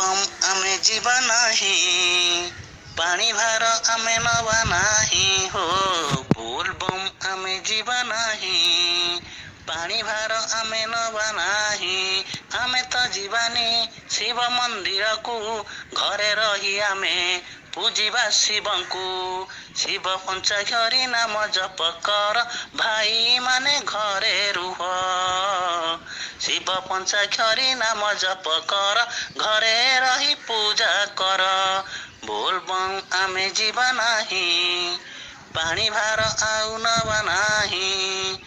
बम आमे जीवा नाही, पानी भार आमे नवा नाही हो। बोल बम आमे जीवा नाही, पानी भार आमे नवा नाही। आमे तो जीवानी शिव मंदिर को, घरे रही आमे पूजिबा शिवंकु। शिव पंचाक्षरी नाम जप कर, भाई माने घरे रुह। शिव पंचाक्षरी नाम जप कर, घरे रही पूजा कर। बोल बम आमे जीवा नाही, पानी भार आउ नवा नाही।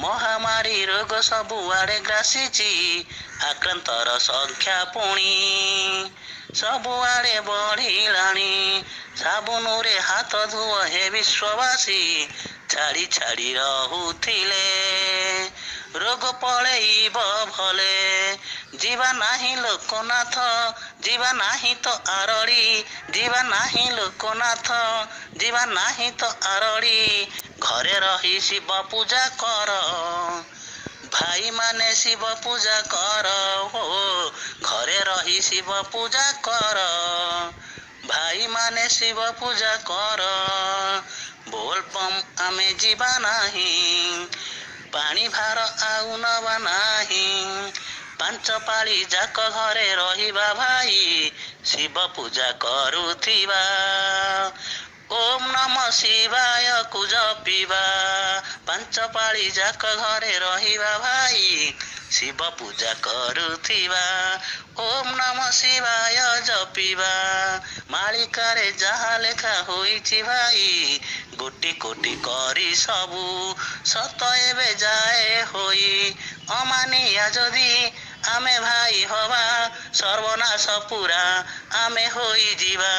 महामारी रोग सबुआड़े ग्रासीची, आक्रांतर संख्या पुणी सबुआड़े बढ़िलाणी। साबुनुरे हाथ धुओ हे विश्ववासी, छाड़ी छाड़ी रहुथिले रोग पळेइब भले। जीवा नाही लोकनाथ, जीवा नाही तो आरड़ी, जीवा नाही लोकनाथ, जीवा नाही तो आरड़ी। घरे रही शिव पूजा कर, भाई माने शिव पूजा कर हो। घरे रही शिव पूजा कर, भाई माने शिव पूजा कर। बोल बम आमे जीवा नाही, पानी भार आउ नवा नाही। पांच पाली जाक घरे रहिबा भाई, शिव पूजा करुथिबा। ओम नमः शिवाय को जपिबा, पांच पाली जाक घरे रहिबा भाई, शिव पूजा करुथिबा। ओम नमः शिवाय जपिबा। मालिकारे जहा लेखा होइछि भाई, गोटी कोटी करी सबु सत एबे जाए होई। अमानिया जदि आमे भाई हवा, सर्वनाश पूरा आमे होई जीवा।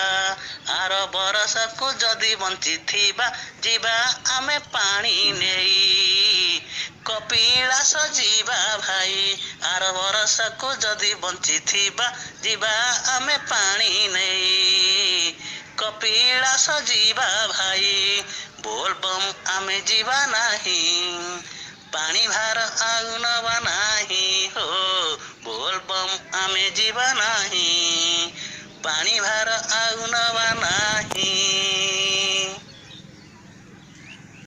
आर बरस को जदि बंची थिबा, जीवा आमे पानी नेई कपिलास जीवा भाई। आर बरस को जदि बंची थिबा, जीवा आमे पानी नेई कपिलास जीवा भाई। बोल बम आमे जीवा नाही, पानी भार आउ नवा नाही हो। बोल बम आमे जीवा नाही, पानी